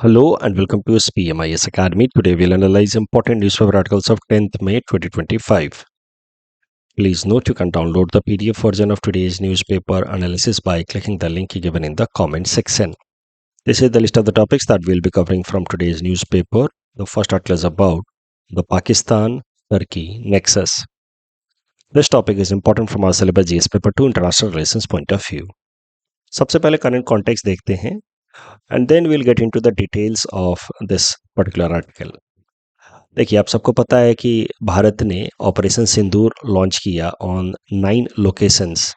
Hello and welcome to SPMIS Academy. Today we'll analyze important newspaper articles of 10th May 2025. Please note you can download the PDF version of today's newspaper analysis by clicking the link given in the comment section. This is the list of the topics that we'll be covering from today's newspaper. The first article is about the Pakistan-Turkey nexus. This topic is important from our syllabus GS paper 2 international relations point of view. सबसे पहले current context देखते हैं and then we'll get into the details of this particular article. देखिए आप सबको पता है कि भारत ने ऑपरेशन सिंदूर लॉन्च किया on 9 locations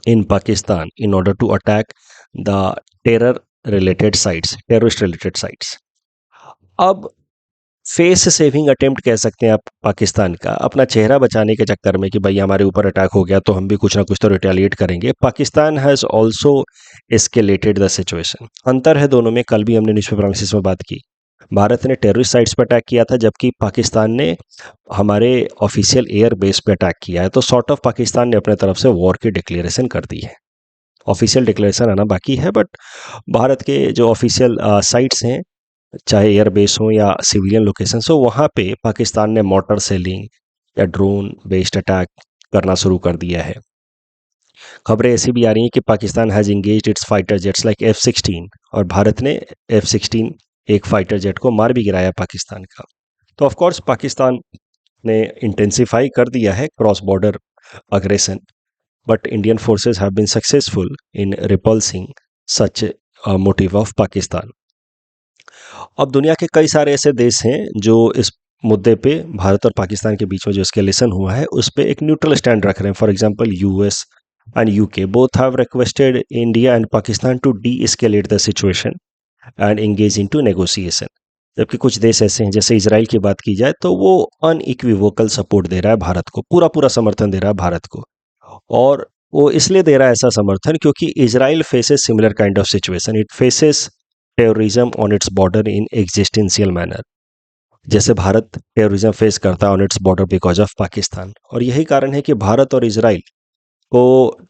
in Pakistan in order to attack the terrorist related sites. अब फेस सेविंग अटेम्प्ट कह सकते हैं आप पाकिस्तान का, अपना चेहरा बचाने के चक्कर में कि भाई हमारे ऊपर अटैक हो गया तो हम भी कुछ ना कुछ तो रिटेलिएट करेंगे. Pakistan has also escalated the situation. अंतर है दोनों में. कल भी हमने न्यूज़पेपर एनालिसिस में बात की. भारत ने टेररिस्ट साइट्स पर अटैक किया था जबकि पाकिस्तान ने हमारे ऑफिशियल एयर बेस पे अटैक किया है. तो सॉर्ट ऑफ पाकिस्तान ने अपने तरफ से वॉर की डिक्लेरेशन कर दी है. ऑफिशियल डिक्लेरेशन आना बाकी है, बट भारत के जो ऑफिशियल साइट्स हैं, चाहे एयर बेस हो या सिविलियन लोकेशन हो, वहाँ पे पाकिस्तान ने मोटर सेलिंग या ड्रोन बेस्ड अटैक करना शुरू कर दिया है. खबरें ऐसी भी आ रही हैं कि Pakistan has engaged it's fighter jets like F-16 और भारत ने F-16 एक फाइटर जेट को मार भी गिराया पाकिस्तान का. तो ऑफ कोर्स पाकिस्तान ने इंटेंसिफाई कर दिया है cross border aggression, but Indian forces have been successful in repulsing such motive of Pakistan. अब दुनिया के कई सारे ऐसे देश हैं जो इस मुद्दे पे भारत और पाकिस्तान के बीच में जो एस्केलेशन हुआ है उस पे एक न्यूट्रल स्टैंड रख रहे हैं. For example US and UK both have requested India and Pakistan to de escalate the situation and engage into negotiation. जबकि कुछ देश ऐसे हैं, जैसे इजराइल की बात की जाए तो वो अनइक्विवोकल सपोर्ट दे रहा है भारत को, पूरा पूरा समर्थन दे रहा है भारत को. और वो इसलिए दे रहा है ऐसा समर्थन क्योंकि Israel faces similar kind of situation. It faces terrorism on its border in existential manner, जैसे भारत टेररिज्म फेस करता है on its border because of Pakistan. और यही कारण है कि भारत और इजराइल को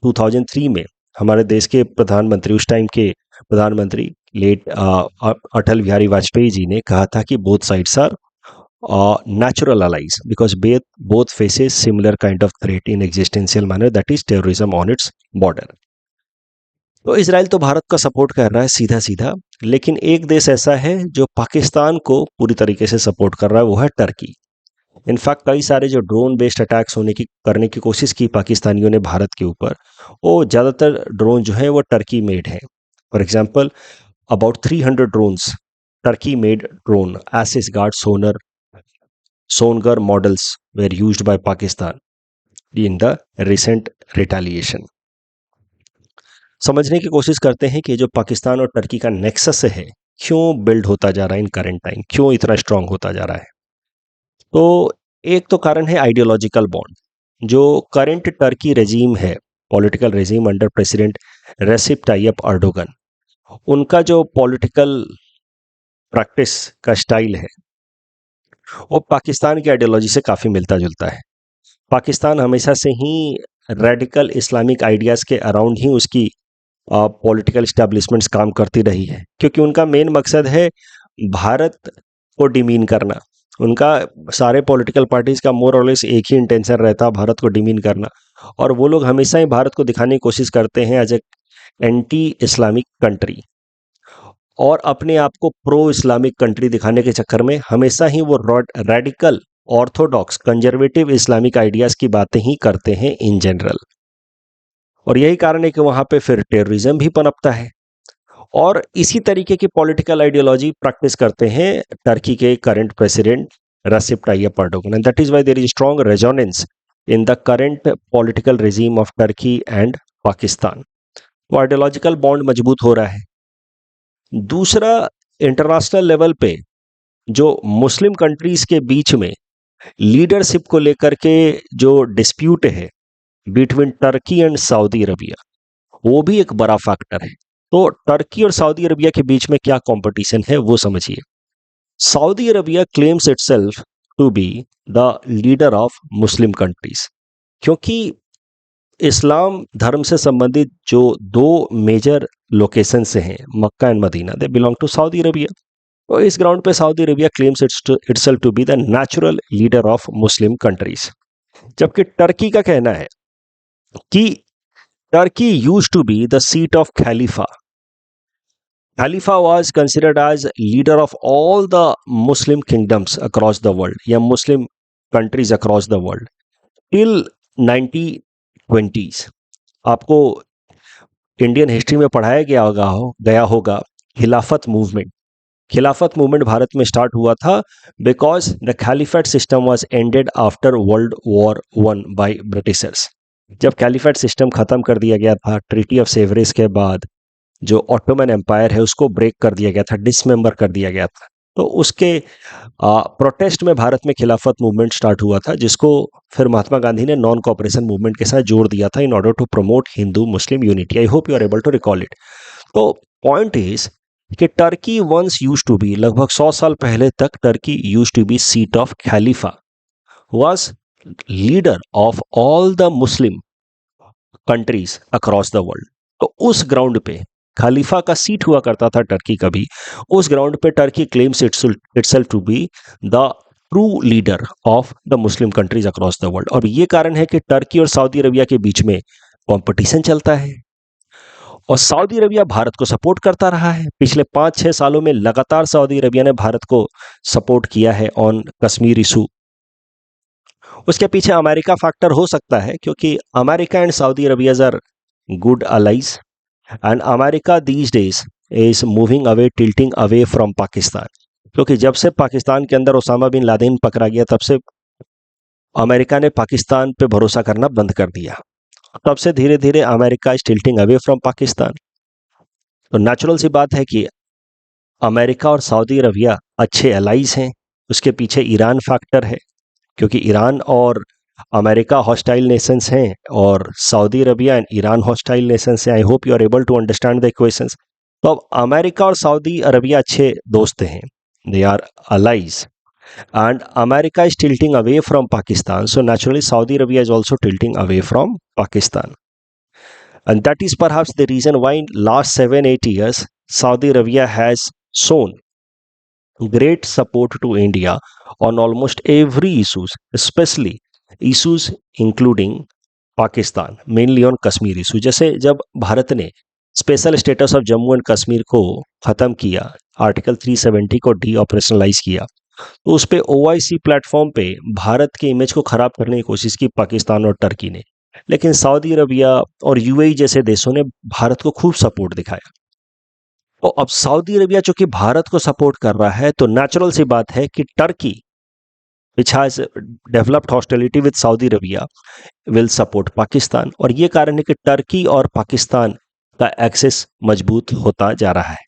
2003 में हमारे देश के प्रधानमंत्री, उस टाइम के प्रधानमंत्री लेट अटल बिहारी वाजपेयी जी ने कहा था कि both sides are natural allies because both faces similar kind of threat in existential manner, that is terrorism on its border. तो इजराइल तो भारत का सपोर्ट कर रहा है सीधा सीधा, लेकिन एक देश ऐसा है जो पाकिस्तान को पूरी तरीके से सपोर्ट कर रहा है, वो है टर्की. इनफैक्ट कई सारे जो ड्रोन बेस्ड अटैक्स करने की कोशिश की पाकिस्तानियों ने भारत के ऊपर, वो ज़्यादातर ड्रोन जो है वो टर्की मेड है. For example about 300 drones Turkey made drone Asisguard Songar models were used by Pakistan in the recent retaliation. समझने की कोशिश करते हैं कि जो पाकिस्तान और टर्की का नेक्सस है क्यों बिल्ड होता जा रहा है इन करंट टाइम, क्यों इतना स्ट्रांग होता जा रहा है. तो एक तो कारण है आइडियोलॉजिकल बॉन्ड. जो करंट टर्की रेजीम है, political regime under president Recep Tayyip अर्डोगन, उनका जो पॉलिटिकल प्रैक्टिस का स्टाइल है वो पाकिस्तान की आइडियोलॉजी से काफ़ी मिलता जुलता है. पाकिस्तान हमेशा से ही रेडिकल इस्लामिक आइडियाज़ के अराउंड ही उसकी पॉलिटिकल इस्टेब्लिशमेंट्स काम करती रही है, क्योंकि उनका मेन मकसद है भारत को डिमीन करना. उनका सारे पॉलिटिकल पार्टीज़ का मोर और लेस एक ही इंटेंशन रहता है, भारत को डिमीन करना. और वो लोग हमेशा ही भारत को दिखाने की कोशिश करते हैं as a anti Islamic country, और अपने आप को प्रो इस्लामिक कंट्री दिखाने के चक्कर में हमेशा ही वो radical Orthodox conservative Islamic ideas की बातें ही करते हैं इन जनरल. और यही कारण है कि वहाँ पे फिर टेररिज्म भी पनपता है. और इसी तरीके की पॉलिटिकल आइडियोलॉजी प्रैक्टिस करते हैं टर्की के current president Recep Tayyip Erdogan, and that is why there is strong resonance in the current political regime of Turkey and Pakistan. वो आइडियोलॉजिकल बॉन्ड मजबूत हो रहा है. दूसरा, इंटरनेशनल लेवल पे जो मुस्लिम कंट्रीज के बीच में लीडरशिप को लेकर के जो डिस्प्यूट है between Turkey and Saudi Arabia, वो भी एक बड़ा फैक्टर है. तो टर्की और सऊदी अरबिया के बीच में क्या कंपटीशन है वो समझिए. Saudi Arabia claims itself to be the leader of Muslim countries, क्योंकि इस्लाम धर्म से संबंधित जो दो मेजर लोकेशन से हैं, Mecca and Medina, they belong to Saudi Arabia. तो इस ग्राउंड पे Saudi Arabia claims itself to be the natural leader of Muslim countries. जबकि टर्की का कहना है कि Turkey used to be the seat of Khalifa. Khalifa was considered as leader of all the Muslim kingdoms across the world या Muslim countries across the world till 1920s। आपको Indian history में पढ़ाया गया होगा खिलाफत मूवमेंट भारत में start हुआ था because the caliphate system was ended after World War one by Britishers. जब खैलिफेट सिस्टम खत्म कर दिया गया था ट्रीटी ऑफ सेवरेज के बाद, जो ऑटोमन एम्पायर है उसको ब्रेक कर दिया गया था, डिसमेंबर कर दिया गया था। तो उसके प्रोटेस्ट में भारत में खिलाफत मूवमेंट स्टार्ट हुआ था, जिसको फिर महात्मा गांधी ने नॉन कॉपरेशन मूवमेंट के साथ जोड़ दिया था in order to promote Hindu Muslim unity. I hope you are able to recall it. तो पॉइंट इज कि Turkey once use to be, लगभग 100 साल पहले तक Turkey use to be seat of खलीफा, was leader of all the Muslim countries across the world. तो उस ground पे खलीफा का सीट हुआ करता था टर्की का भी। उस ग्राउंड पे Turkey claims itself to be the true leader of the Muslim countries across the world. और ये कारण है कि टर्की और सऊदी अरबिया के बीच में कंपटीशन चलता है और सऊदी अरबिया भारत को सपोर्ट करता रहा है। पिछले 5-6 सालों में लगातार सऊदी अरबिया ने भारत को सपोर्ट किया है ऑन कश्मीर इशू। उसके पीछे अमेरिका फैक्टर हो सकता है, क्योंकि America and Saudi Arabia are good allies and America these days is moving away, tilting away from Pakistan. क्योंकि जब से पाकिस्तान के अंदर ओसामा बिन लादेन पकड़ा गया, तब से अमेरिका ने पाकिस्तान पे भरोसा करना बंद कर दिया। तब से धीरे धीरे America is tilting away from Pakistan. तो नेचुरल सी बात है कि अमेरिका और सऊदी अरबिया अच्छे एलाइज हैं। उसके पीछे ईरान फैक्टर है, क्योंकि ईरान और अमेरिका हॉस्टाइल नेशंस हैं और Saudi Arabia and Iran hostile nations हैं। I hope you are able to understand the equations. तो अब अमेरिका और सऊदी अरबिया अच्छे दोस्त हैं, they are allies, and America is tilting away from Pakistan, so naturally Saudi Arabia is also tilting away from Pakistan, and that is perhaps the reason why in last 7-8 years Saudi Arabia has shown great support to India on almost every issues, especially issues including Pakistan, mainly on Kashmir issue. जैसे जब भारत ने special status of Jammu and Kashmir को ख़त्म किया, article 370 को D operationalise किया, तो उस पे ओआईसी प्लेटफॉर्म पे भारत के इमेज को ख़राब करने की कोशिश की पाकिस्तान और टर्की ने। लेकिन सऊदी अरबिया और यूएई जैसे देशों ने भारत को खूब सपोर्ट दिखाया। तो अब सऊदी अरबिया चूंकि भारत को सपोर्ट कर रहा है, तो नेचुरल सी बात है कि Turkey which has developed hostility with Saudi Arabia will support Pakistan. और ये कारण है कि टर्की और पाकिस्तान का एक्सेस मजबूत होता जा रहा है।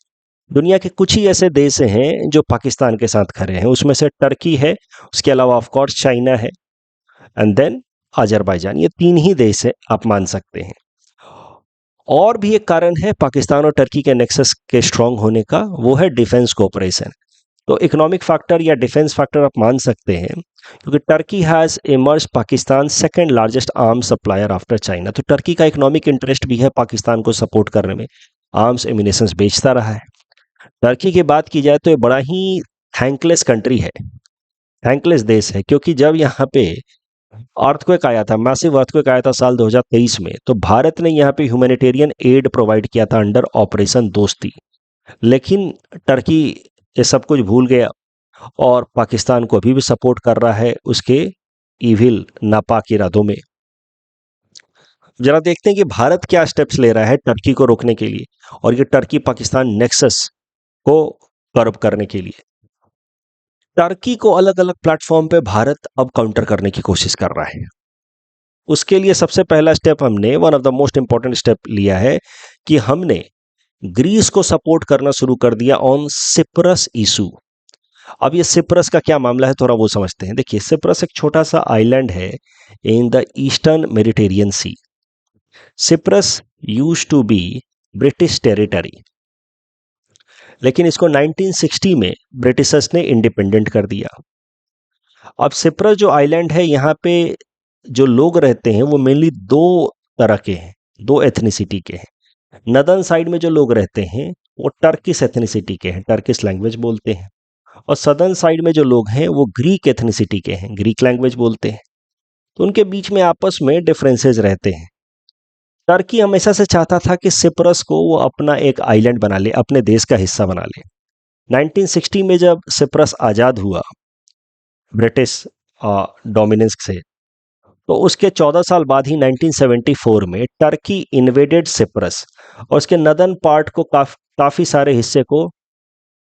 दुनिया के कुछ ही ऐसे देश हैं जो पाकिस्तान के साथ खड़े हैं, उसमें से टर्की है, उसके अलावा ऑफ कोर्स चाइना है एंड देन अजरबैजान। ये 3 ही देश है, आप मान सकते हैं। और भी एक कारण है पाकिस्तान और टर्की के नेक्सस के स्ट्रांग होने का, वो है डिफेंस कोऑपरेशन। तो इकोनॉमिक फैक्टर या डिफेंस फैक्टर आप मान सकते हैं, क्योंकि Turkey has emerge Pakistan second largest arms supplier after China. तो टर्की का इकोनॉमिक इंटरेस्ट भी है पाकिस्तान को सपोर्ट करने में, आर्म्स एम्यूनेशंस बेचता रहा है। टर्की की बात की जाए तो ये बड़ा ही थैंकलेस कंट्री है, थैंकलेस देश है, क्योंकि जब यहाँ पे अर्थक्वेक आया था, मैसिव अर्थक्वेक आया था साल 2023 में, तो भारत ने यहाँ पे ह्यूमैनिटेरियन एड प्रोवाइड किया था अंडर ऑपरेशन दोस्ती। लेकिन टर्की ये सब कुछ भूल गया और पाकिस्तान को अभी भी सपोर्ट कर रहा है उसके इविल नापाक इरादों में। जरा देखते हैं कि भारत क्या स्टेप्स ले रहा है टर्की को रोकने के लिए और ये टर्की पाकिस्तान नेक्सस को कर्ब करने के लिए। टर्की को अलग अलग प्लेटफॉर्म पे भारत अब काउंटर करने की कोशिश कर रहा है। उसके लिए सबसे पहला स्टेप हमने, one of the most important step लिया है कि हमने ग्रीस को सपोर्ट करना शुरू कर दिया ऑन सिप्रस इशू। अब ये सिप्रस का क्या मामला है, थोड़ा वो समझते हैं। देखिए, सिप्रस एक छोटा सा आइलैंड है in the eastern Mediterranean sea. Cyprus used to be British territory, लेकिन इसको 1960 में ब्रिटिशर्स ने इंडिपेंडेंट कर दिया। अब सिप्रस जो आइलैंड है, यहाँ पे जो लोग रहते हैं वो मेनली 2 तरह के हैं, 2 एथनिसिटी के हैं। नदर्न साइड में जो लोग रहते हैं वो टर्किश एथनिसिटी के हैं, टर्किश लैंग्वेज बोलते हैं। और सदर्न साइड में जो लोग हैं वो ग्रीक एथनिसिटी के हैं, ग्रीक लैंग्वेज बोलते हैं। तो उनके बीच में आपस में डिफरेंसेस रहते हैं। टर्की हमेशा से चाहता था कि सिप्रस को वो अपना एक आइलैंड बना ले, अपने देश का हिस्सा बना ले। 1960 में जब सिप्रस आज़ाद हुआ ब्रिटिश डोमिनेंस से, तो उसके 14 साल बाद ही 1974 में टर्की इन्वेडेड सिप्रस और उसके नदर्न पार्ट को काफ़ी सारे हिस्से को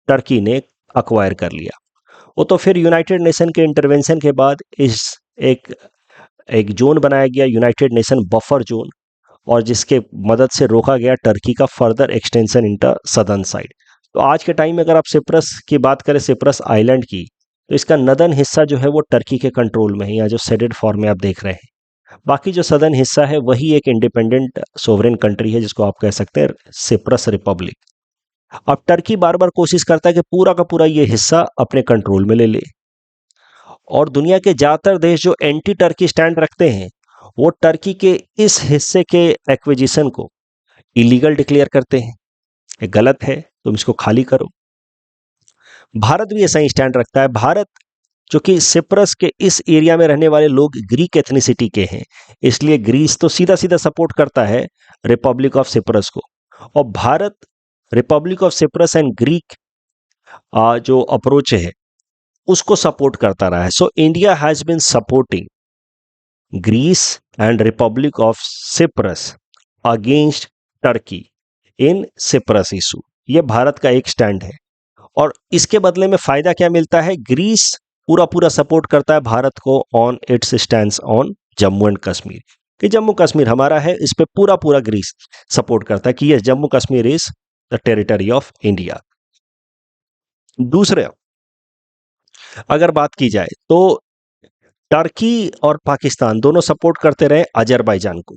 टर्की ने अक्वायर कर लिया। वो तो फिर यूनाइटेड नेशन के इंटरवेंशन के बाद इस एक एक जोन बनाया गया, यूनाइटेड नेशन बफर जोन, और जिसके मदद से रोका गया टर्की का further extension inter southern side. तो आज के टाइम में अगर आप सिप्रस की बात करें, सिप्रस आइलैंड की, तो इसका नदर्न हिस्सा जो है वो टर्की के कंट्रोल में है, या जो सेडेड फॉर्म में आप देख रहे हैं। बाकी जो सदर्न हिस्सा है वही एक इंडिपेंडेंट सोवरेन कंट्री है, जिसको आप कह सकते हैं सिप्रस रिपब्लिक। अब टर्की बार बार कोशिश करता है कि पूरा का पूरा ये हिस्सा अपने कंट्रोल में ले ले, और दुनिया के ज़्यादातर देश जो एंटी टर्की स्टैंड रखते हैं वो टर्की के इस हिस्से के एक्विजिशन को इलीगल डिक्लेयर करते हैं, ये गलत है, तुम इसको खाली करो। भारत भी ऐसा ही स्टैंड रखता है। भारत, जो कि सिप्रस के इस एरिया में रहने वाले लोग ग्रीक एथनिसिटी के हैं, इसलिए ग्रीस तो सीधा सीधा सपोर्ट करता है रिपब्लिक ऑफ सिप्रस को, और Bharat republic of Cyprus and Greek जो अप्रोच है उसको सपोर्ट करता रहा है। So India has been supporting Greece and republic of Cyprus against Turkey in Cyprus issue. ये भारत का एक स्टैंड है, और इसके बदले में फायदा क्या मिलता है? ग्रीस पूरा पूरा सपोर्ट करता है भारत को on it's stand on Jammu and Kashmir, कि जम्मू कश्मीर हमारा है, इस पे पूरा पूरा ग्रीस सपोर्ट करता है कि ये Jammu Kashmir is the territory of India. दूसरे, अगर बात की जाए तो टर्की और पाकिस्तान दोनों सपोर्ट करते रहे अजरबैजान को।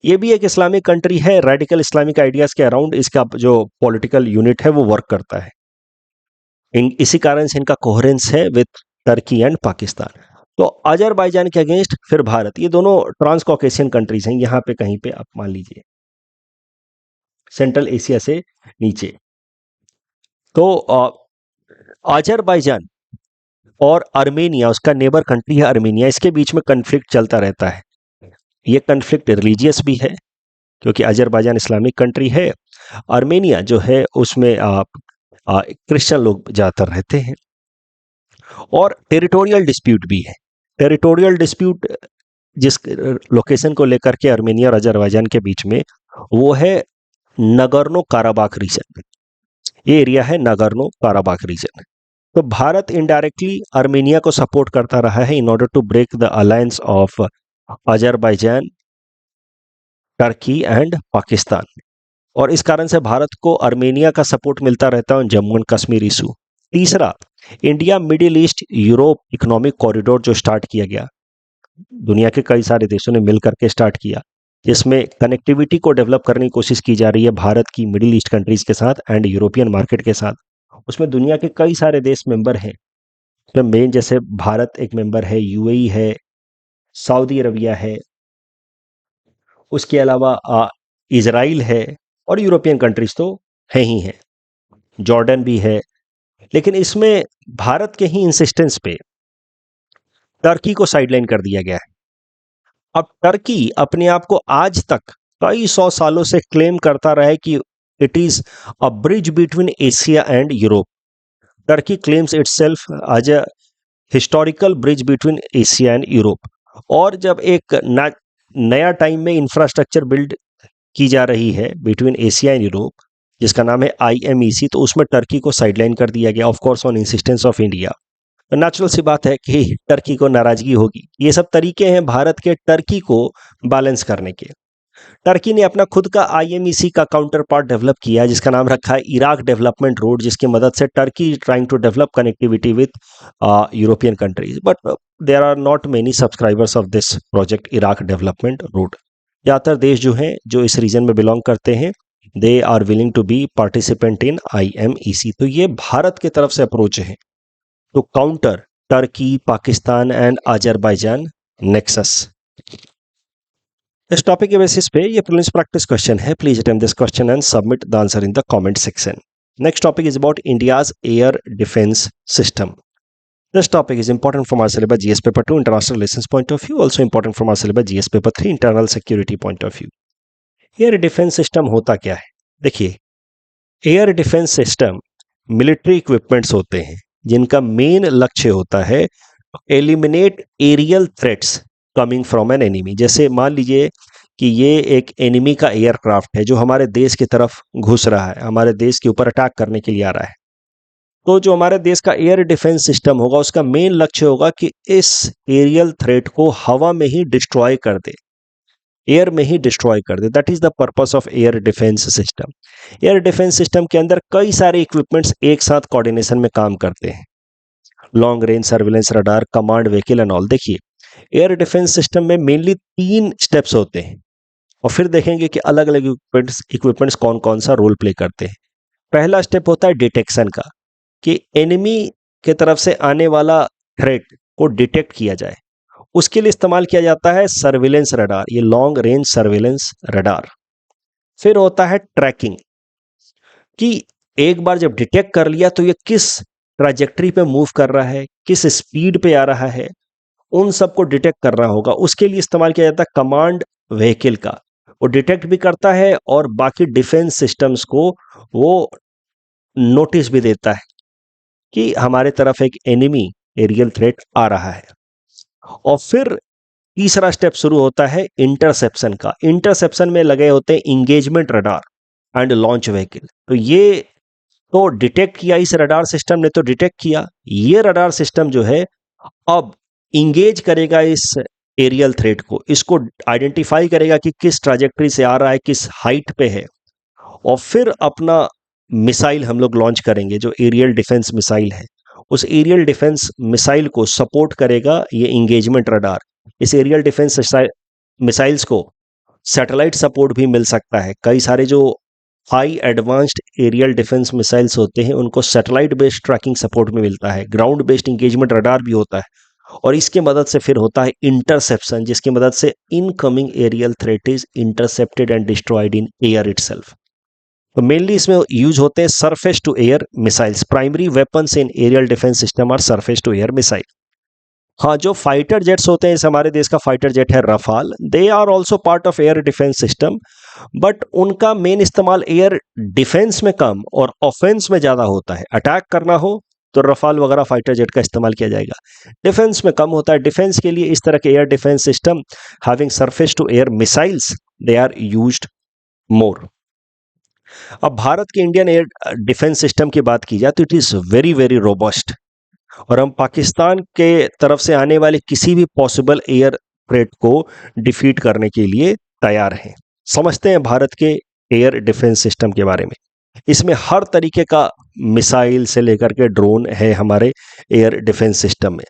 ये भी एक इस्लामिक कंट्री है, रेडिकल इस्लामिक आइडियाज के अराउंड इसका जो पॉलिटिकल यूनिट है वो वर्क करता है। इसी कारण से इनका कोहेरेंस है विद टर्की एंड पाकिस्तान। तो अजरबैजान के अगेंस्ट फिर भारत, ये दोनों ट्रांस कॉकेशियन कंट्रीज हैं, यहाँ पे कहीं पे आप मान लीजिए सेंट्रल एशिया से नीचे। तो अजरबैजान और आर्मेनिया, उसका नेबर कंट्री है आर्मेनिया, इसके बीच में कन्फ्लिक्ट चलता रहता है। ये कन्फ्लिक्ट रिलीजियस भी है, क्योंकि अजरबैजान इस्लामिक कंट्री है, आर्मेनिया जो है उसमें क्रिश्चियन लोग ज़्यादातर रहते हैं, और टेरिटोरियल डिस्प्यूट भी है। टेरिटोरियल डिस्प्यूट जिस लोकेशन को लेकर के आर्मेनिया और अजरबैजान के बीच में, वो है नगर्नो काराबाख रीजन। ये एरिया है नगर्नो काराबाख रीजन। तो भारत इनडायरेक्टली आर्मेनिया को सपोर्ट करता रहा है in order to break the alliance of Azerbaijan, Turkey and Pakistan, और इस कारण से भारत को आर्मेनिया का सपोर्ट मिलता रहता है जम्मू एंड कश्मीर इशू। तीसरा, India middle east Europe economic corridor जो स्टार्ट किया गया, दुनिया के कई सारे देशों ने मिल करके स्टार्ट किया, जिसमें कनेक्टिविटी को डेवलप करने की कोशिश की जा रही है भारत की मिडिल ईस्ट कंट्रीज के साथ एंड यूरोपियन मार्केट के साथ। उसमें दुनिया के कई सारे देश मेंबर हैं, उसमें मेन जैसे भारत एक मेंबर है, यूएई है, सऊदी अरबिया है, उसके अलावा इजराइल है, और यूरोपियन कंट्रीज तो है ही हैं, जॉर्डन भी है। लेकिन इसमें भारत के ही इंसिस्टेंस पे टर्की को साइडलाइन कर दिया गया है। अब टर्की अपने आप को आज तक कई सौ सालों से क्लेम करता रहा है कि it is a bridge between Asia and Europe. Turkey claims itself as a historical bridge between Asia and Europe. और जब एक नया टाइम में इंफ्रास्ट्रक्चर बिल्ड की जा रही है बिटवीन एशिया एंड यूरोप, जिसका नाम है IMEC, तो उसमें टर्की को साइडलाइन कर दिया गया, of course on insistence of India. तो नेचुरल सी बात है कि टर्की को नाराजगी होगी। ये सब तरीके हैं भारत के टर्की को बैलेंस करने के। टर्की ने अपना खुद का IMEC का काउंटर पार्ट डेवलप किया है, जिसका नाम रखा है इराक डेवलपमेंट रोड, जिसकी मदद से Turkey trying to develop connectivity with European countries, but there are not many subscribers of this project Iraq development road. ज़्यादातर देश जो हैं, जो इस रीजन में बिलोंग करते हैं, they are willing to be participant in IMEC। तो ये भारत की तरफ से अप्रोच है to counter Turkey, Pakistan and Azerbaijan nexus. इस टॉपिक के बेसिस पे ये प्रीलिम्स प्रैक्टिस क्वेश्चन है. Please attempt this question and submit the answer in the comment section. Next topic is about India's air defense system. This topic is important from our syllabus GS paper 2 international relations point of view, also important from our syllabus GS paper 3 internal security point of view. Air defence system होता क्या है? देखिए, air defence system military equipments होते हैं जिनका main लक्ष्य होता है eliminate aerial threats coming from an enemy. जैसे मान लीजिए कि ये एक एनिमी का एयरक्राफ्ट है जो हमारे देश की तरफ घुस रहा है, हमारे देश के ऊपर अटैक करने के लिए आ रहा है. तो जो हमारे देश का एयर डिफेंस सिस्टम होगा उसका मेन लक्ष्य होगा कि इस एरियल थ्रेट को हवा में ही डिस्ट्रॉय कर दे, एयर में ही डिस्ट्रॉय कर दे. That is the purpose of air defence system. Air defence system के अंदर कई सारे इक्विपमेंट्स एक साथ कोऑर्डिनेशन में काम करते हैं. Long range surveillance radar, command vehicle and all. देखिए, एयर डिफेंस सिस्टम में मेनली 3 स्टेप्स होते हैं और फिर देखेंगे कि अलग अलग इक्विपमेंट्स कौन कौन सा रोल प्ले करते हैं. पहला स्टेप होता है डिटेक्शन का, कि एनिमी के तरफ से आने वाला थ्रेट को डिटेक्ट किया जाए. उसके लिए इस्तेमाल किया जाता है सर्विलेंस रडार, ये लॉन्ग रेंज सर्विलेंस रडार. फिर होता है ट्रैकिंग, कि एक बार जब डिटेक्ट कर लिया तो ये किस ट्राजेक्टरी पे मूव कर रहा है, किस स्पीड पे आ रहा है, उन सबको डिटेक्ट करना होगा. उसके लिए इस्तेमाल किया जाता है कमांड व्हीकल का. वो डिटेक्ट भी करता है और बाकी डिफेंस सिस्टम्स को वो नोटिस भी देता है कि हमारे तरफ एक एनिमी एरियल थ्रेट आ रहा है. और फिर तीसरा स्टेप शुरू होता है इंटरसेप्शन का. इंटरसेप्शन में लगे होते हैं engagement radar and launch vehicle. तो ये तो डिटेक्ट किया, इस रडार सिस्टम ने तो डिटेक्ट किया. ये रडार सिस्टम जो है अब इंगेज करेगा इस एरियल थ्रेट को, इसको आइडेंटिफाई करेगा कि किस ट्राजेक्टरी से आ रहा है, किस हाइट पे है, और फिर अपना मिसाइल हम लोग लॉन्च करेंगे जो एरियल डिफेंस मिसाइल है. उस एरियल डिफेंस मिसाइल को सपोर्ट करेगा ये इंगेजमेंट रडार. इस एरियल डिफेंस मिसाइल्स को सैटेलाइट सपोर्ट भी मिल सकता है. कई सारे जो high advanced aerial defence missiles होते हैं उनको सैटेलाइट बेस्ड ट्रैकिंग सपोर्ट में मिलता है. ग्राउंड बेस्ड इंगेजमेंट रडार भी होता है. और इसके मदद से फिर होता है इंटरसेप्शन, जिसकी मदद से incoming aerial threat is intercepted and destroyed in air itself. तो मेनली इसमें यूज होते हैं surface to air missiles. Primary weapons in aerial defence system are surface to air missile. हाँ, जो फाइटर जेट्स होते हैं, जैसे हमारे देश का फाइटर जेट है Rafale, they are also part of air defence system, but उनका मेन इस्तेमाल एयर डिफेंस में कम और ऑफेंस में ज्यादा होता है. अटैक करना हो तो रफाल वगैरह फाइटर जेट का इस्तेमाल किया जाएगा. डिफेंस में कम होता है. डिफेंस के लिए इस तरह के air defence system having surface to air missiles they are used more. अब भारत के इंडियन एयर डिफेंस सिस्टम की बात की जाए तो it is very very robust, और हम पाकिस्तान के तरफ से आने वाले किसी भी पॉसिबल एयर थ्रेट को डिफीट करने के लिए तैयार हैं. समझते हैं भारत के एयर डिफेंस सिस्टम के बारे में. इसमें हर तरीके का मिसाइल से लेकर के ड्रोन है हमारे एयर डिफेंस सिस्टम में.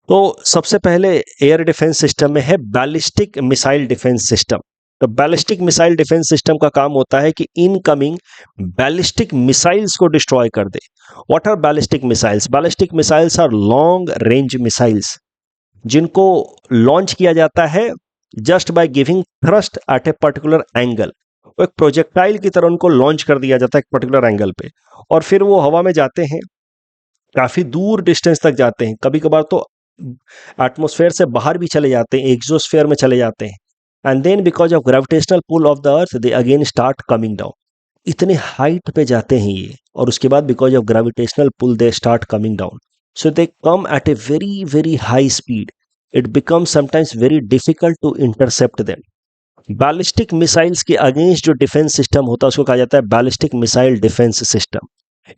तो सबसे पहले एयर डिफेंस सिस्टम में है बैलिस्टिक मिसाइल डिफेंस सिस्टम. तो बैलिस्टिक मिसाइल डिफेंस सिस्टम का काम होता है कि इनकमिंग बैलिस्टिक मिसाइल्स को डिस्ट्रॉय कर दे. What are ballistic missiles? Ballistic missiles are long range missiles जिनको लॉन्च किया जाता है just by giving thrust at a particular angle. वो एक प्रोजेक्टाइल की तरह उनको लॉन्च कर दिया जाता है एक पर्टिकुलर एंगल पे, और फिर वो हवा में जाते हैं, काफी दूर डिस्टेंस तक जाते हैं. कभी कभार तो एटमॉस्फेयर से बाहर भी चले जाते हैं, एक्सोस्फेयर में चले जाते हैं. And then because of gravitational pull of the earth they again start coming down. इतने हाइट पे जाते हैं ये, और उसके बाद because of gravitational pull they start coming down. So they come at a very very high speed. It becomes sometimes very difficult to intercept them. Ballistic missiles के against जो डिफेंस सिस्टम होता है उसको कहा जाता है ballistic missile defence system,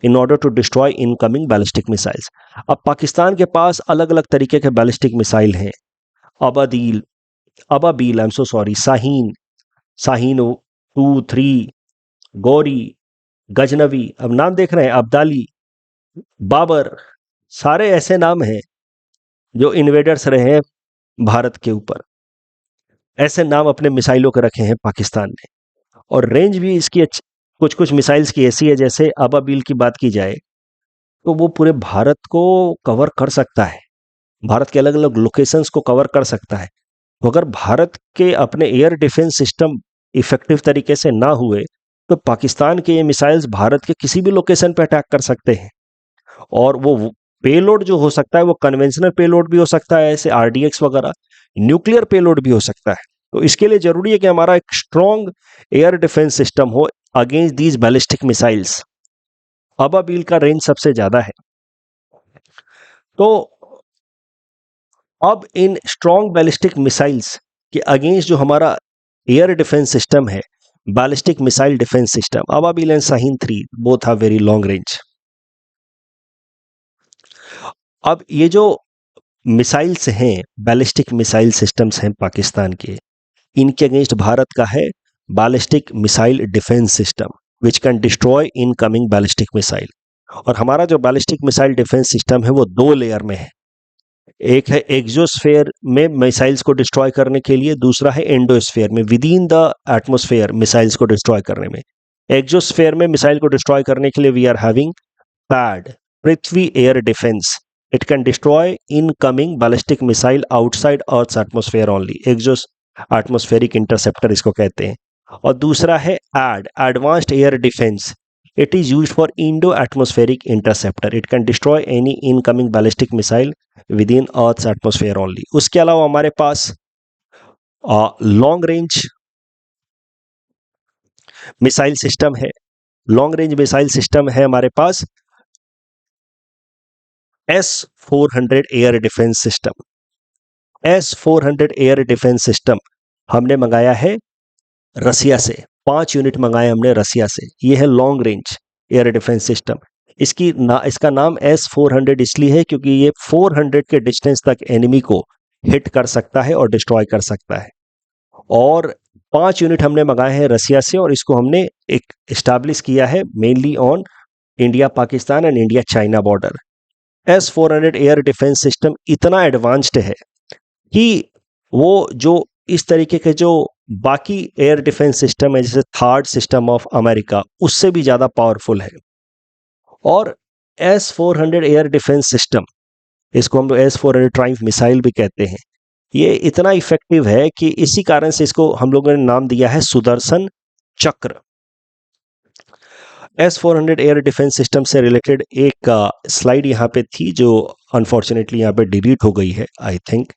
in order to destroy incoming ballistic missiles. अब पाकिस्तान के पास अलग अलग तरीके के बैलिस्टिक मिसाइल हैं. Ababeel, I am so sorry, Shaheen, Shaheen 2, 3, Gauri, Ghaznavi, अब नाम देख रहे हैं, अब्दाली, बाबर, सारे ऐसे नाम हैं जो इन्वेडर्स रहे हैं भारत के ऊपर. ऐसे नाम अपने मिसाइलों के रखे हैं पाकिस्तान ने. और रेंज भी इसकी अच्छी, कुछ कुछ मिसाइल्स की ऐसी है, जैसे अबाबील की बात की जाए तो वो पूरे भारत को कवर कर सकता है, भारत के अलग अलग लोकेशंस को कवर कर सकता है. तो अगर भारत के अपने एयर डिफेंस सिस्टम इफेक्टिव तरीके से ना हुए तो पाकिस्तान के ये मिसाइल्स भारत के किसी भी लोकेशन पे अटैक कर सकते हैं। और वो पेलोड जो हो सकता है वो कन्वेंशनल पेलोड भी हो सकता है, ऐसे आरडीएक्स वगैरह, न्यूक्लियर पेलोड भी हो सकता है। तो इसके लिए जरूरी है कि हमारा एक स्ट्रॉन्ग एयर डिफेंस सिस्टम हो against these ballistic missiles. Ababeel का रेंज सबसे ज्यादा है। तो अब इन स्ट्रॉन्ग बैलिस्टिक मिसाइल्स के अगेंस्ट जो हमारा एयर डिफेंस सिस्टम है, ballistic missile defence system Ababeel and Shaheen 3 both have very long range. अब ये जो मिसाइल्स हैं, बैलिस्टिक मिसाइल सिस्टम्स हैं पाकिस्तान के, इनके अगेंस्ट भारत का है ballistic missile defence system which can destroy incoming ballistic missile. और हमारा जो बैलिस्टिक मिसाइल डिफेंस सिस्टम है वो 2 लेयर में है। एक है एक्सोस्फेयर में मिसाइल्स को डिस्ट्रॉय करने के लिए, दूसरा है एंडोस्फेयर में with in the atmosphere missiles को डिस्ट्रॉय करने में। एक्सोस्फेयर में मिसाइल को डिस्ट्रॉय करने के लिए we are having PAD, Prithvi air defence. It can destroy incoming ballistic missile outside earth's atmosphere only, exoatmospheric interceptor इसको कहते हैं। और दूसरा है ad, advanced air defence. It is used for endoatmospheric interceptor. It can destroy any incoming ballistic missile within earth's atmosphere only. उसके अलावा हमारे पास लॉन्ग रेंज मिसाइल सिस्टम है। लॉन्ग रेंज मिसाइल सिस्टम है हमारे पास S-400 air defence system. S-400 air defence system हमने मंगाया है रसिया से, 5 यूनिट मंगाए हमने रसिया से। ये है long range air defence system. इसका नाम S-400 इसलिए है क्योंकि ये 400 के डिस्टेंस तक एनिमी को हिट कर सकता है और डिस्ट्रॉय कर सकता है। और 5 यूनिट हमने मंगाए हैं रसिया से और इसको हमने एक एस्टैब्लिश किया है mainly on India Pakistan and India China border. S-400 air defence system इतना एडवांस्ड है कि वो जो इस तरीके के जो बाकी एयर डिफेंस सिस्टम है जैसे थर्ड सिस्टम ऑफ अमेरिका, उससे भी ज़्यादा पावरफुल है। और S-400 एयर डिफेंस सिस्टम, इसको हम लोग S-400 ट्राइम्फ मिसाइल भी कहते हैं, ये इतना इफेक्टिव है कि इसी कारण से इसको हम लोगों ने नाम दिया है सुदर्शन चक्र। S-400 एयर डिफेंस सिस्टम से रिलेटेड एक स्लाइड यहाँ पे थी जो अनफॉर्चुनेटली यहाँ पे डिलीट हो गई है आई थिंक,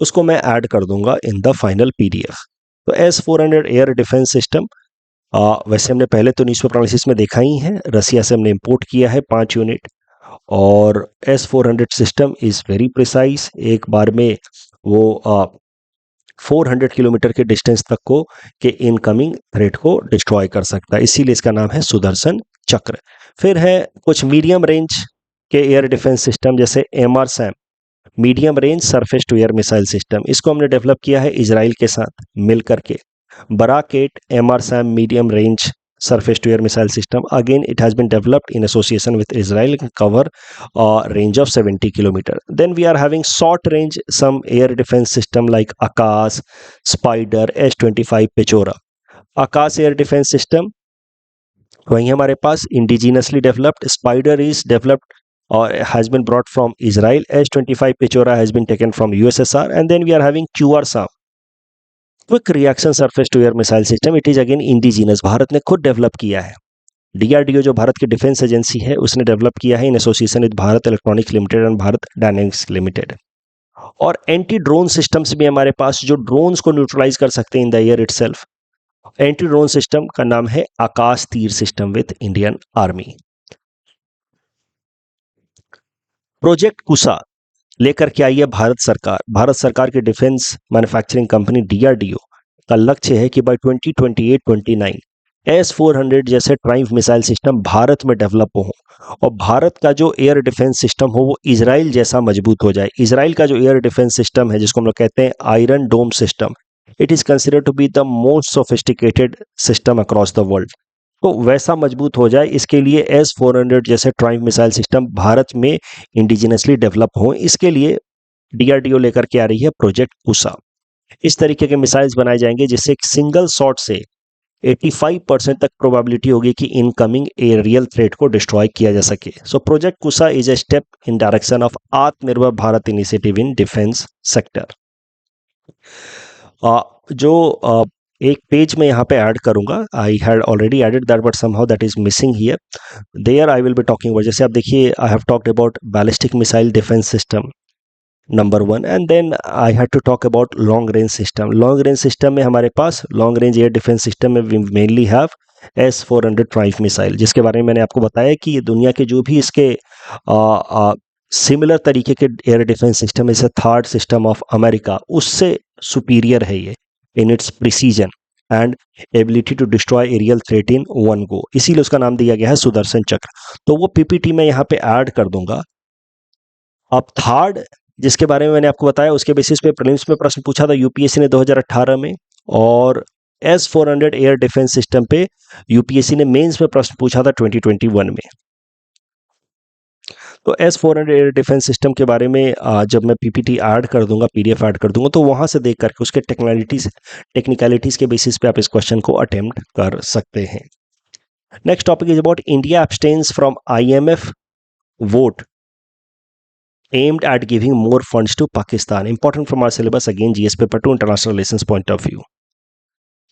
उसको मैं ऐड कर दूंगा इन द फाइनल PDF। तो S-400 एयर डिफेंस सिस्टम वैसे हमने पहले तो 1945 में देखा ही है, रसिया से हमने इंपोर्ट किया है 5 यूनिट। और S-400 system is very precise, एक बार में वो 400 किलोमीटर के डिस्टेंस तक को के इनकमिंग थ्रेट को डिस्ट्रॉय कर सकता है, इसीलिए इसका नाम है सुदर्शन चक्र। फिर है कुछ मीडियम रेंज के एयर डिफेंस सिस्टम जैसे MRSAM, medium range surface to air missile system. इसको हमने डेवलप किया है इजराइल के साथ मिल करके। बराकेट MRSAM medium range surface to air missile system, again it has been developed in association with Israel, can cover a range of 70 kilometer. Then we are having short range some air defense system like Akash, Spider, S-25 Pechora. Akash air defense system वहीं हमारे पास indigenously developed, Spider is developed or has been brought from Israel, S-25 Pechora has been taken from USSR, and then we are having QRSAM, quick reaction surface to air missile system. It is again indigenous, Bharat ने खुद develop किया है। DRDO जो भारत की defence agency है उसने develop किया है in association with Bharat electronics limited and Bharat dynamics limited. और एंटी ड्रोन सिस्टम्स भी हमारे पास जो ड्रोन्स को न्यूट्रलाइज कर सकते हैं in the air itself. Anti drone system का नाम है आकाश तीर system with Indian army. Project कुसा लेकर के आई है भारत सरकार। भारत सरकार की डिफेंस मैन्युफैक्चरिंग कंपनी DRDO का लक्ष्य है कि बाय 2028-29 S-400 जैसे ट्राइम्फ मिसाइल सिस्टम भारत में डेवलप हो और भारत का जो एयर डिफेंस सिस्टम हो वो इजराइल जैसा मजबूत हो जाए। इजराइल का जो एयर डिफेंस सिस्टम है जिसको हम लोग कहते हैं iron dome system, it is considered to be the most sophisticated system across the world. तो वैसा मजबूत हो जाए इसके लिए S-400 जैसे ट्राइम्फ मिसाइल सिस्टम भारत में इंडिजिनसली डेवलप हो, इसके लिए DRDO लेकर के आ रही है प्रोजेक्ट कुसा। इस तरीके के मिसाइल्स बनाए जाएंगे जिससे एक सिंगल शॉट से 85% तक प्रोबेबिलिटी होगी कि इनकमिंग एरियल थ्रेट को डिस्ट्रॉय किया जा सके। So project Kusha is a step in direction of Atmanirbhar Bharat initiative in defence sector. जो एक पेज मैं यहाँ पे ऐड करूँगा, I had already added that but somehow that is missing here, there I will be talking about, जैसे आप देखिए I have talked about ballistic missile defence system number one, and then I had to talk about long range system. Long range system में हमारे पास long range air defence system में we mainly have S-400 Triumf missile, जिसके बारे में मैंने आपको बताया कि ये दुनिया के जो भी इसके सिमिलर तरीके के एयर डिफेंस सिस्टम, जैसे थर्ड सिस्टम ऑफ अमेरिका, उससे सुपीरियर है ये in its precision and ability to destroy aerial threat in one go, इसीलिए उसका नाम दिया गया है सुदर्शन चक्र। तो वो पीपीटी में यहाँ पे ऐड कर दूंगा। अब थर्ड, जिसके बारे में मैंने आपको बताया, उसके बेसिस पे प्रीलिम्स में प्रश्न पूछा था यूपीएससी ने 2018 में, और S-400 एयर डिफेंस सिस्टम पे यूपीएससी ने मेंस में प्रश्न पूछा था 2021 में। तो S-400 एयर डिफेंस सिस्टम के बारे में जब मैं पीपीटी ऐड कर दूंगा, पीडीएफ ऐड कर दूंगा, तो वहां से देख करके उसके टेक्निकलिटीज के बेसिस पे आप इस क्वेश्चन को अटेम्प्ट कर सकते हैं। Next topic is about India abstains from IMF vote aimed at giving more funds to Pakistan. Important from our syllabus, again GS paper 2 international relations point of view.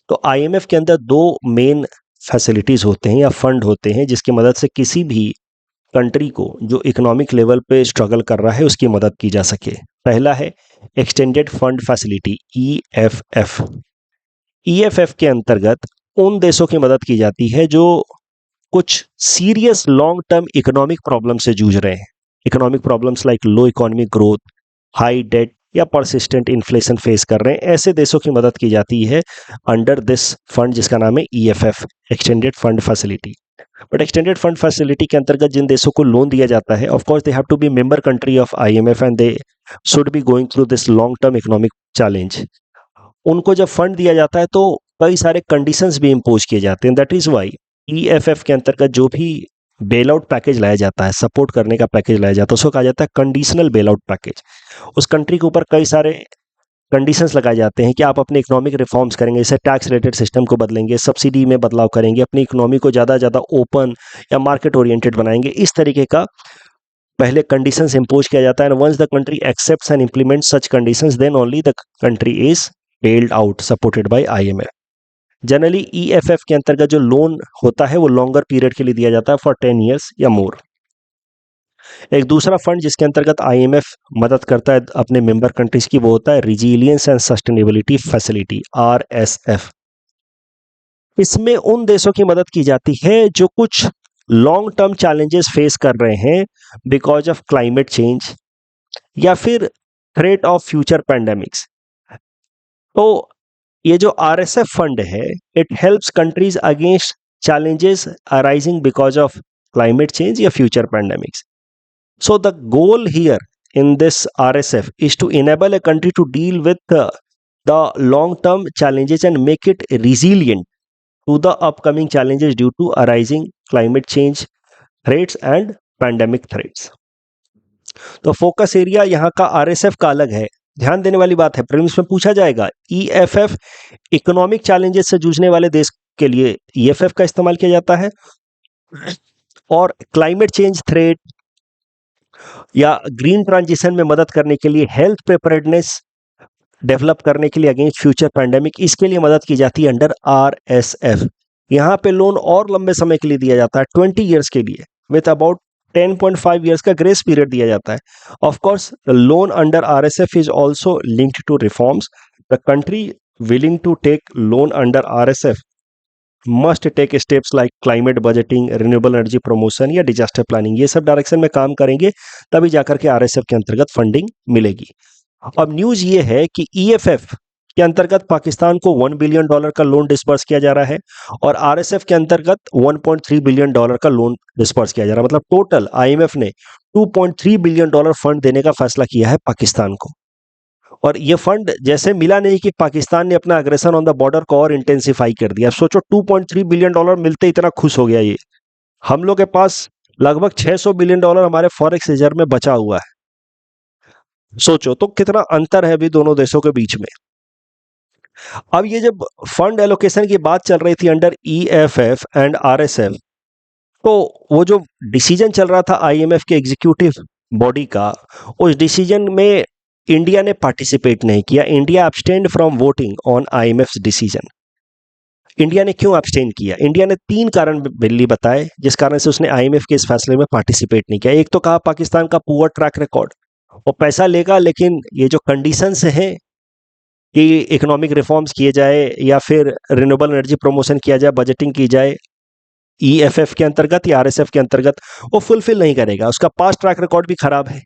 तो IMF के अंदर दो main facilities होते हैं या fund होते हैं जिसकी मदद से किसी भी कंट्री को जो इकोनॉमिक लेवल पे स्ट्रगल कर रहा है उसकी मदद की जा सके। पहला है extended fund facility, EFF। EFF के अंतर्गत उन देशों की मदद की जाती है जो कुछ serious long term economic problem से जूझ रहे हैं। Economic problems like low economic growth, high debt या परसिस्टेंट इन्फ्लेशन फेस कर रहे हैं, ऐसे देशों की मदद की जाती है अंडर दिस फंड जिसका नाम है EFF, extended fund facility. But extended fund facility के अंतर्गत जिन देशों को लोन दिया जाता है, of course they have to be member country of IMF and they should be going through this long term economic challenge. उनको जब फंड दिया जाता है तो कई सारे कंडीशंस भी इम्पोज किए जाते हैं। दैट इज वाई EFF के अंतर्गत जो भी बेल आउट पैकेज लाया जाता है, सपोर्ट करने का पैकेज लाया जाता है, उसको कहा जाता है कंडीशनल बेल आउट पैकेज। उस कंट्री के ऊपर कई सारे कंडीशंस लगाए जाते हैं कि आप अपने इकोनॉमिक रिफॉर्म्स करेंगे, जैसे टैक्स रिलेटेड सिस्टम को बदलेंगे, सब्सिडी में बदलाव करेंगे, अपनी इकोनॉमी को ज़्यादा ज़्यादा ओपन या मार्केट ओरिएंटेड बनाएंगे, इस तरीके का पहले कंडीशंस इम्पोज किया जाता है। And once the country accepts and implement such conditions then only the country is bailed out supported by IMF। Generally EFF के अंतर्गत जो लोन होता है वो लॉन्गर पीरियड के लिए दिया जाता है फॉर 10 ईयर्स या मोर। एक दूसरा फंड जिसके अंतर्गत IMF मदद करता है अपने मेंबर कंट्रीज की, वो होता है resilience and sustainability facility, RSF। इसमें उन देशों की मदद की जाती है जो कुछ लॉन्ग टर्म चैलेंजेस फेस कर रहे हैं बिकॉज ऑफ क्लाइमेट चेंज या फिर थ्रेट ऑफ फ्यूचर पैंडेमिक्स। तो ये जो RSF फंड है, it helps countries against challenges arising because of climate change या future pandemics. So the goal here in this RSF is to enable a country to deal with the long-term challenges and make it resilient to the upcoming challenges due to arising climate change threats and pandemic threats. तो focus area यहाँ का RSF का अलग है। ध्यान देने वाली बात है, प्रीलिम्स में पूछा जाएगा EFF इकोनॉमिक चैलेंजेस से जूझने वाले देश के लिए EFF का इस्तेमाल किया जाता है, और क्लाइमेट चेंज थ्रेट या ग्रीन ट्रांजिशन में मदद करने के लिए, हेल्थ प्रिपेयर्डनेस डेवलप करने के लिए अगेंस्ट फ्यूचर पैंडेमिक, इसके लिए मदद की जाती है अंडर RSF। यहाँ पे लोन और लंबे समय के लिए दिया जाता है, 20 ईयर्स के लिए, विथ अबाउट 10.5 years का ग्रेस पीरियड दिया जाता है। Of course the loan under RSF is also linked to reforms. The country willing to take loan under RSF must take steps like climate budgeting, renewable energy promotion या disaster planning. ये सब direction में काम करेंगे तभी जाकर के RSF के अंतर्गत फंडिंग मिलेगी। अब न्यूज ये है कि EFF के अंतर्गत पाकिस्तान को $1 बिलियन का लोन डिस्पर्स किया जा रहा है और RSF के अंतर्गत $1.3 बिलियन का लोन डिस्पर्स किया जा रहा है। मतलब टोटल IMF ने $2.3 बिलियन फंड देने का फैसला किया है पाकिस्तान को। और ये फंड जैसे मिला नहीं कि पाकिस्तान ने अपना अग्रेशन ऑन द बॉर्डर को और इंटेंसिफाई कर दिया। सोचो $2.3 बिलियन मिलते इतना खुश हो गया ये। हम लोग के पास लगभग $600 बिलियन हमारे फॉरेक्स रिजर्व में बचा हुआ है। सोचो तो कितना अंतर है अभी दोनों देशों के बीच में। अब ये जब फंड एलोकेशन की बात चल रही थी अंडर EFF एंड RSF, तो वो जो डिसीजन चल रहा था IMF के एग्जीक्यूटिव बॉडी का, उस डिसीजन में इंडिया ने पार्टिसिपेट नहीं किया। India abstained from voting on IMF decision. India ने क्यों एब्सटेन किया? इंडिया ने 3 कारण बिल्ली बताए जिस कारण से उसने आईएमएफ के इस फैसले में पार्टिसिपेट नहीं किया। एक तो कहा पाकिस्तान का पुअर ट्रैक रिकॉर्ड, वो पैसा लेगा लेकिन ये जो कंडीशंस हैं कि इकोनॉमिक रिफॉर्म्स किए जाए या फिर रिन्यूएबल एनर्जी प्रमोशन किया जाए, बजटिंग की जाए ईएफएफ के अंतर्गत या आरएसएफ के अंतर्गत, वो फुलफिल नहीं करेगा। उसका पास्ट ट्रैक रिकॉर्ड भी खराब है।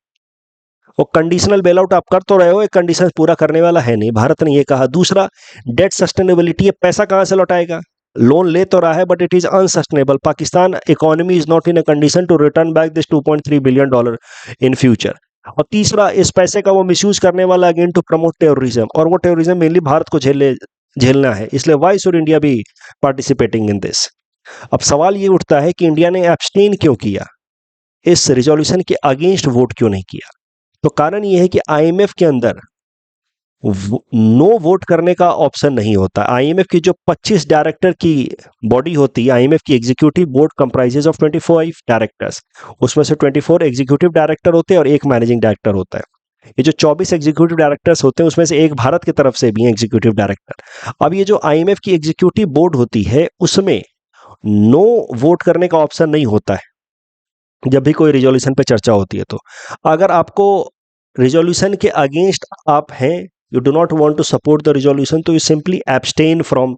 वो कंडीशनल बेल आउट आप कर तो रहे हो, एक कंडीशन पूरा करने वाला है नहीं। भारत ने ये कहा। दूसरा, डेट सस्टेनेबिलिटी, पैसा कहां से लौटाएगा? लोन ले तो रहा है but it is unsustainable. Pakistan economy is not in a condition to return back this $2.3 billion in future. और तीसरा, इस पैसे का वो मिसयूज करने वाला अगेन टू प्रमोट टेररिज्म, और वो टेररिज्म मेनली भारत को झेलना है। इसलिए why should India be participating in this? अब सवाल ये उठता है कि इंडिया ने एब्सटेन क्यों किया, इस रिजोल्यूशन के अगेंस्ट वोट क्यों नहीं किया? तो कारण ये है कि आईएमएफ के अंदर नो वोट करने का ऑप्शन नहीं होता। आईएमएफ की जो 25 डायरेक्टर की बॉडी होती है, आईएमएफ की executive board comprises of 25 directors. उसमें से 24 एग्जीक्यूटिव डायरेक्टर होते हैं और एक मैनेजिंग डायरेक्टर होता है। ये जो 24 एग्जीक्यूटिव डायरेक्टर्स होते हैं उसमें से एक भारत की तरफ से भी है एग्जीक्यूटिव डायरेक्टर। अब ये जो आईएमएफ की एग्जीक्यूटिव बोर्ड होती है उसमें नो वोट करने का ऑप्शन नहीं होता है जब भी कोई रिजोल्यूशन पे चर्चा होती है। तो अगर आपको रिजोल्यूशन के अगेंस्ट आप हैं, you do not want to support the resolution, तो you simply abstain from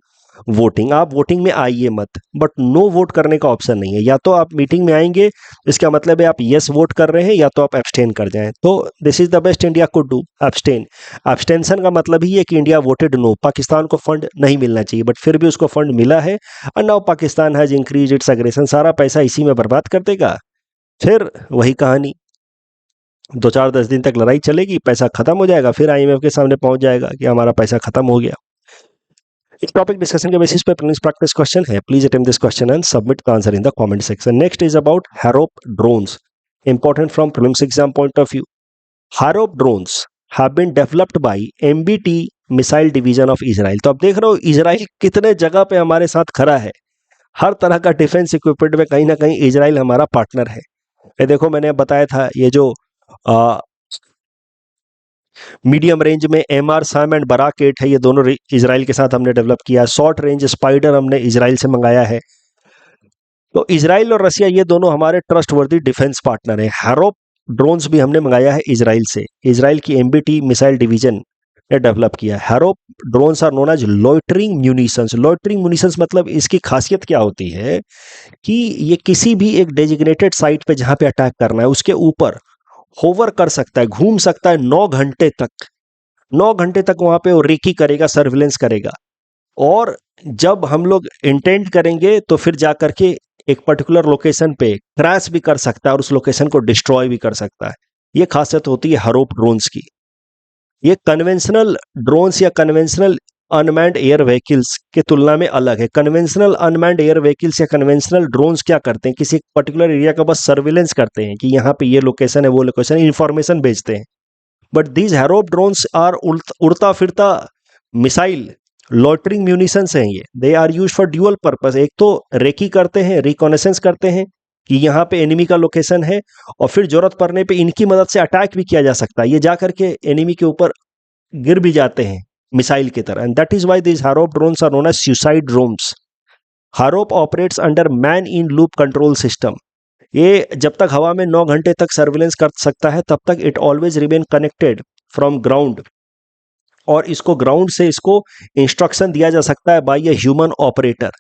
voting. आप वोटिंग में आइए मत, बट नो वोट करने का ऑप्शन नहीं है। या तो आप मीटिंग में आएंगे, इसका मतलब है आप यस वोट कर रहे हैं, या तो आप एब्सटेन कर जाएं। तो this is the best India could do, abstain. Abstention का मतलब ही है कि इंडिया वोटेड नो, पाकिस्तान को फंड नहीं मिलना चाहिए, बट फिर भी उसको फंड मिला है। और now Pakistan has increase its aggression, सारा पैसा इसी में बर्बाद कर देगा। फिर वही कहानी, 2-4-10 दिन तक लड़ाई चलेगी, पैसा खत्म हो जाएगा, फिर आईएमएफ के सामने पहुंच जाएगा कि हमारा पैसा खत्म हो गया। इस टॉपिक डिस्कशन के बेसिस पे प्रीलिम्स प्रैक्टिस क्वेश्चन है। Please attempt this question and submit the answer in the comment section. Next is about Harop drones, important from prelims exam point of view. Harop drones have been developed by MBT missile division of Israel. तो अब देख रहे हो Israel कितने जगह पे हमारे साथ खड़ा है। हर तरह का डिफेंस इक्विपमेंट में कहीं ना कहीं इजराइल हमारा पार्टनर है। ये देखो, मैंने बताया था ये जो मीडियम रेंज में एमआर साम एंड बराक 8 है, ये दोनों इजराइल के साथ हमने डेवलप किया है। शॉर्ट रेंज स्पाइडर हमने इजराइल से मंगाया है। तो इजराइल और रसिया ये दोनों हमारे ट्रस्टवर्दी डिफेंस पार्टनर हैं। हैरोप ड्रोन्स भी हमने मंगाया है इजराइल से, इजराइल की एमबीटी मिसाइल डिवीजन ने डेवलप किया है। Harop drones are known as loitering munitions. Loitering munitions मतलब इसकी खासियत क्या होती है कि ये किसी भी एक डेजिग्नेटेड साइट पे जहां पे अटैक करना है उसके ऊपर होवर कर सकता है, घूम सकता है 9 घंटे तक। 9 घंटे तक वहां पे वो रेकी करेगा, सर्विलेंस करेगा। और जब हम लोग इंटेंट करेंगे तो फिर जाकर के एक पर्टिकुलर लोकेशन पे क्रैश भी कर सकता है और उस लोकेशन को डिस्ट्रॉय भी कर सकता है। ये खासियत होती है हैरोप ड्रोन्स की। ये कन्वेंशनल ड्रोन्स या कन्वेंशनल अनमैन्ड एयर व्हीकल्स के तुलना में अलग है। कन्वेंशनल अनमैन्ड एयर व्हीकल्स या कन्वेंशनल ड्रोन्स क्या करते हैं, किसी पर्टिकुलर एरिया का बस सर्विलेंस करते हैं कि यहाँ पे ये लोकेशन है, वो लोकेशन, इंफॉर्मेशन भेजते हैं। But these Harop drones are उड़ता फिरता मिसाइल लॉटरिंग म्यूनिशंस हैं। ये they are use for dual purpose. एक तो रेकी करते हैं, रिकॉनेसेंस करते हैं कि यहाँ पे एनिमी का लोकेशन है, और फिर जरूरत पड़ने पे इनकी मदद से अटैक भी किया जा सकता है। ये जा करके एनिमी के ऊपर गिर भी जाते हैं मिसाइल की तरह। And that is why this Harop drones are known as suicide drones. Harop operates under man in loop control system. ये जब तक हवा में 9 घंटे तक सर्विलेंस कर सकता है तब तक it always remain connected from ground, और इसको ग्राउंड से इसको इंस्ट्रक्शन दिया जा सकता है by a human operator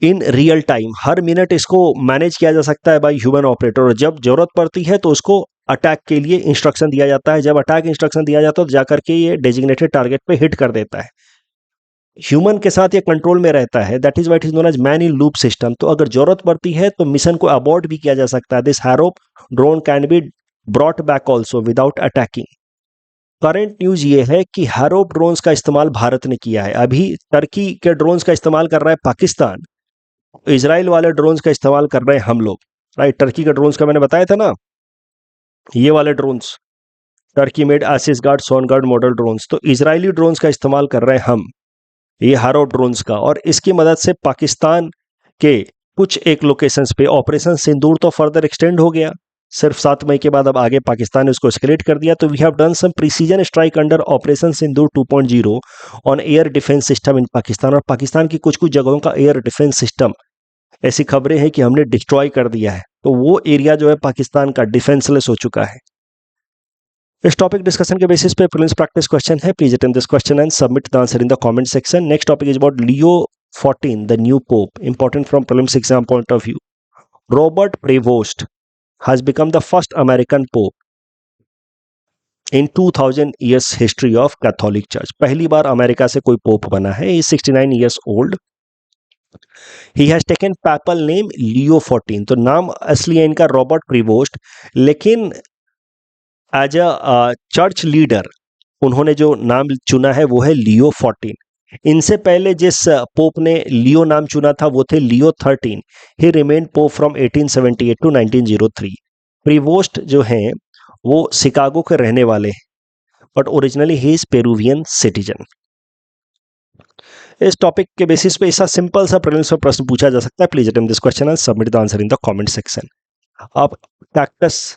in real time. हर मिनट इसको मैनेज किया जा सकता है बाय ह्यूमन ऑपरेटर, और जब जरूरत पड़ती है तो उसको अटैक के लिए इंस्ट्रक्शन दिया जाता है। जब अटैक इंस्ट्रक्शन दिया जाता है तो जाकर के ये डेजिग्नेटेड टारगेट पे हिट कर देता है। ह्यूमन के साथ ये कंट्रोल में रहता है। That is why it is known as man in loop system. तो अगर जरूरत पड़ती है तो मिशन को अबॉर्ट भी किया जा सकता है। This Harop drone can be brought back also without attacking. Current news ये है कि हैरोप ड्रोन्स का इस्तेमाल भारत ने किया है। अभी टर्की के ड्रोन्स का इस्तेमाल कर रहा है पाकिस्तान, इजराइल वाले ड्रोन्स का इस्तेमाल कर रहे हैं हम लोग। राइट, टर्की के ड्रोन्स का मैंने बताया था ना, ये वाले drones Turkey made Asisguard Songar model drones. तो इजरायली ड्रोन्स का इस्तेमाल कर रहे हैं हम, ये हैरोप ड्रोन्स का। और इसकी मदद से पाकिस्तान के कुछ एक लोकेशंस पे ऑपरेशन सिंदूर तो फर्दर एक्सटेंड हो गया, सिर्फ 7 मई के बाद अब आगे पाकिस्तान ने उसको एस्केलेट कर दिया। तो we have done some precision strike under operation Sindoor 2.0 on air defence system in Pakistan. और पाकिस्तान की कुछ कुछ जगहों का एयर डिफेंस सिस्टम, ऐसी खबरें हैं कि हमने डिस्ट्रॉय कर दिया है। तो वो एरिया जो है पाकिस्तान का डिफेंसलेस हो चुका है। इस टॉपिक डिस्कशन के बेसिस पे प्रीलिम्स प्रैक्टिस क्वेश्चन है। Please attempt this question and submit the answer in the comment section. Next topic is about Leo 14 the new Pope, important from prelims exam point of view. Robert Prevost has become the first American pope in 2000 years history of Catholic Church। पहली बार America से कोई pope बना है। He is 69 years old। He has taken papal name Leo 14। तो नाम असली है इनका रॉबर्ट प्रीवोस्ट, लेकिन एज अ चर्च लीडर उन्होंने जो नाम चुना है वो है लियो 14। इनसे पहले जिस पोप ने लियो नाम चुना था वो थे Leo 13। He remained pope from 1878 to 1903। Prevost जो हैं वो शिकागो के रहने वाले हैं, but originally he is Peruvian citizen. इस टॉपिक के बेसिस पे ऐसा सिंपल सा प्रीलिम्स में प्रश्न पूछा जा सकता है। Please attempt this question and submit the answer in the comment section. अब कैक्टस,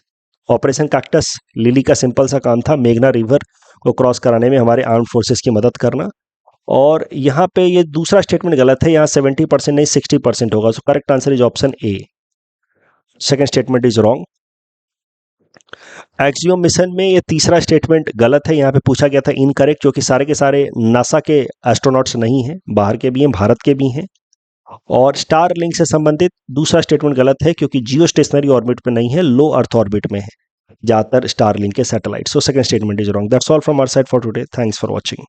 ऑपरेशन कैक्टस लिली का सिंपल सा काम था मेघना रिवर को क्रॉस कराने में हमारे आर्म फोर्सेस की मदद करना। और यहाँ पे ये दूसरा स्टेटमेंट गलत है, यहाँ 70% नहीं 60% होगा। So correct answer is option A. Second statement is wrong. Axiom mission में ये तीसरा स्टेटमेंट गलत है, यहाँ पे पूछा गया था इनकरेक्ट, क्योंकि सारे के सारे नासा के एस्ट्रोनॉट्स नहीं हैं, बाहर के भी हैं, भारत के भी हैं। और स्टार लिंक से संबंधित दूसरा स्टेटमेंट गलत है, क्योंकि जियो स्टेशनरी ऑर्बिट पे नहीं है, लो अर्थ ऑर्बिट में है ज्यादातर स्टार लिंक के satellite. So second statement is wrong. That's all from our side for today. Thanks for watching.